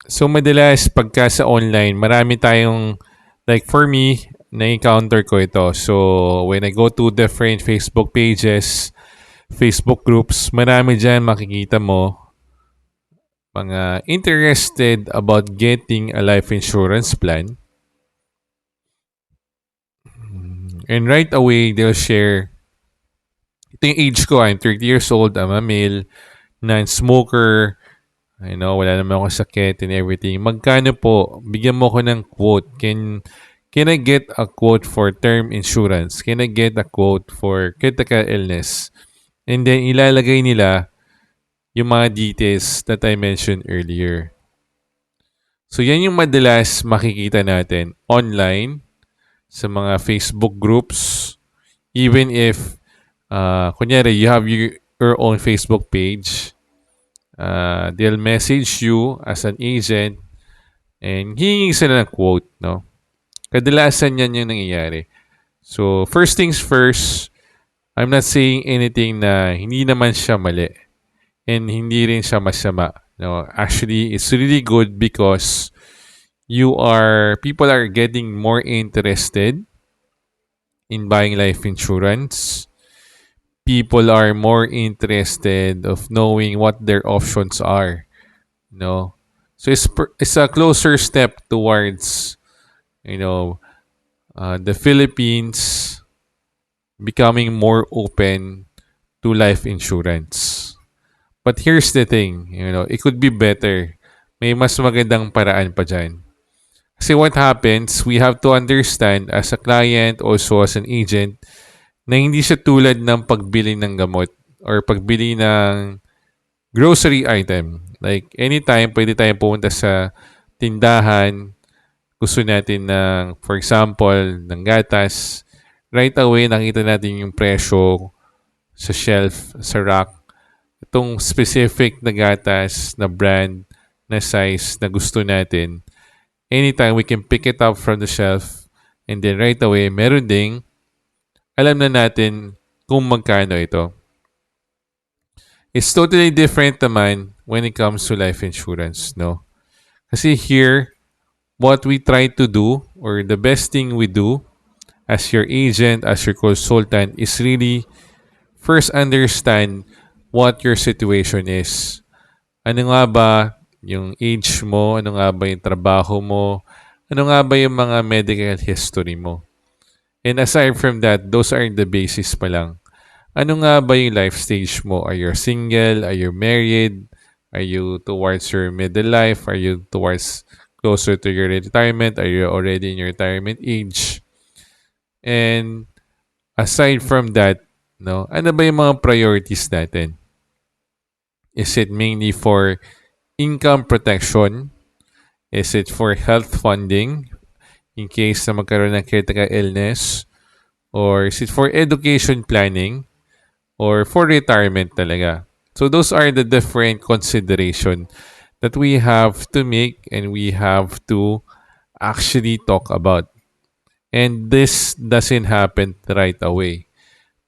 So madalas pagka sa online, marami tayong like for me, na-encounter ko ito. So when I go to different Facebook pages, Facebook groups, marami diyan makikita mo mga interested about getting a life insurance plan. And right away, they'll share, ito yung age ko, I'm 30 years old, I'm a male, non-smoker, wala naman ako sakit and everything. Magkano po? Bigyan mo ko ng quote. Can I get a quote for term insurance? Can I get a quote for critical illness? And then ilalagay nila yung mga details that I mentioned earlier. So yan yung madalas makikita natin online sa mga Facebook groups. Even if, kunyari, you have your own Facebook page, they'll message you as an agent and hihingi sila ng quote, no? Kadalasan yan yung nangyayari. So, first things first, I'm not saying anything na hindi naman siya mali and hindi rin siya masama. No, actually, it's really good because people are getting more interested in buying life insurance. People are more interested of knowing what their options are. No, so it's a closer step towards you know the Philippines becoming more open to life insurance. But here's the thing, it could be better. May mas magandang paraan pa dyan. Kasi what happens, we have to understand as a client, also as an agent, na hindi siya tulad ng pagbili ng gamot or pagbili ng grocery item. Like, anytime, pwede tayong pumunta sa tindahan, gusto natin ng, for example, ng gatas, right away, nakita natin yung presyo sa shelf, sa rack. Itong specific na gatas, na brand, na size na gusto natin. Anytime, we can pick it up from the shelf and then right away, meron ding alam na natin kung magkano ito. It's totally different naman when it comes to life insurance, no? Kasi here, what we try to do or the best thing we do as your agent, as your consultant is really first understand what your situation is. Ano nga ba yung age mo? Ano nga ba yung trabaho mo? Ano nga ba yung mga medical history mo? And aside from that, those are the basis pa lang. Ano nga ba yung life stage mo? Are you single? Are you married? Are you towards your middle life? Are you towards closer to your retirement? Are you already in your retirement age? And aside from that, no, ano ba yung mga priorities natin? Is it mainly for income protection? Is it for health funding in case na magkaroon ng critical illness? Or is it for education planning? Or for retirement talaga? So those are the different consideration that we have to make and we have to actually talk about. And this doesn't happen right away.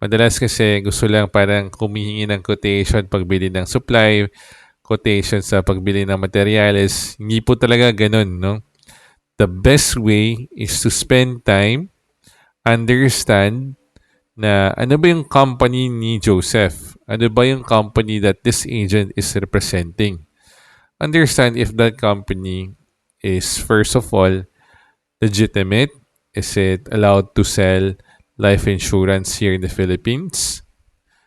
Madalas kasi gusto lang parang humihingi ng quotation pagbili ng supply, quotation sa pagbili ng materials. Hindi po talaga ganun, no? The best way is to spend time, understand na ano ba yung company ni Joseph? Ano ba yung company that this agent is representing? Understand if that company is, first of all, legitimate. Is it allowed to sell life insurance here in the Philippines?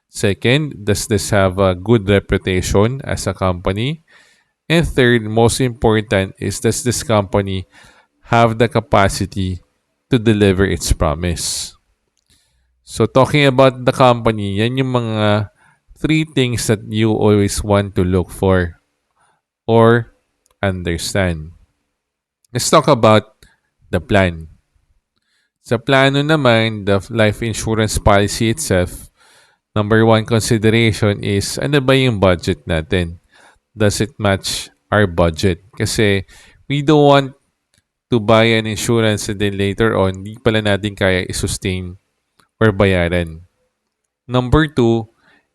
Second, does this have a good reputation as a company? And third, most important is, does this company have the capacity to deliver its promise? So talking about the company, yan yung mga three things that you always want to look for or understand. Let's talk about the plan. Sa plano naman, the life insurance policy itself, number one consideration is ano ba yung budget natin? Does it match our budget? Kasi we don't want to buy an insurance and then later on, di pala natin kaya i-sustain or bayaran. Number two,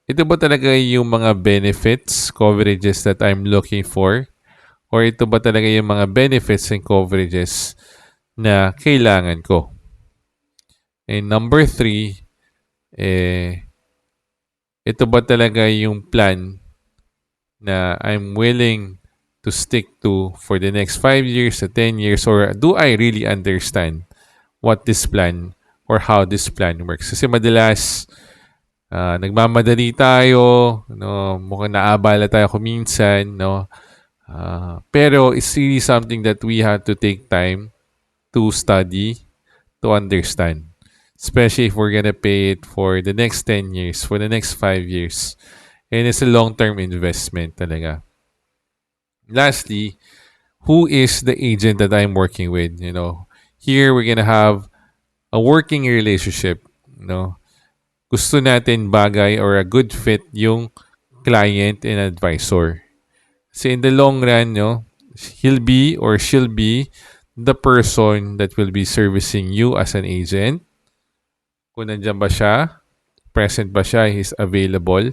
ito ba talaga yung mga benefits, coverages that I'm looking for? Or ito ba talaga yung mga benefits and coverages na kailangan ko? And number three, ito ba talaga yung plan na I'm willing to stick to for the next 5 years to 10 years, or do I really understand what this plan or how this plan works? Kasi madalas nagmamadali tayo, no, mukhang naabala tayo kuminsan, no. Pero it's really something that we have to take time to study, to understand. Especially if we're gonna pay it for the next 10 years, for the next 5 years. And it's a long-term investment talaga. Lastly, who is the agent that I'm working with? Here we're gonna have a working relationship. Gusto natin bagay or a good fit yung client and advisor. So in the long run, he'll be or she'll be the person that will be servicing you as an agent. Kung nandiyan ba siya, present ba siya, he's available.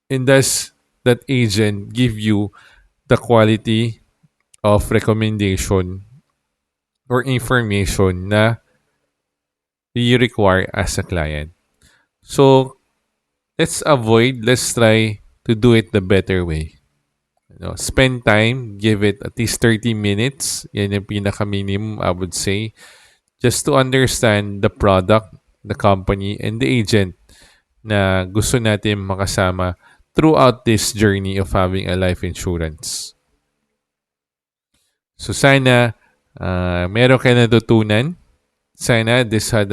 And does that agent give you the quality of recommendation or information na you require as a client? So, let's try to do it the better way. Spend time, give it at least 30 minutes. Yan yung pinaka-minimum, I would say, just to understand the product, the company, and the agent na gusto natin makasama throughout this journey of having a life insurance. So sana meron kayo natutunan. Sana this had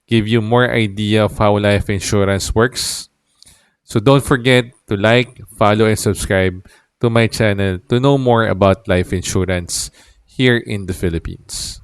give you more idea of how life insurance works. So don't forget to like, follow, and subscribe to my channel to know more about life insurance here in the Philippines.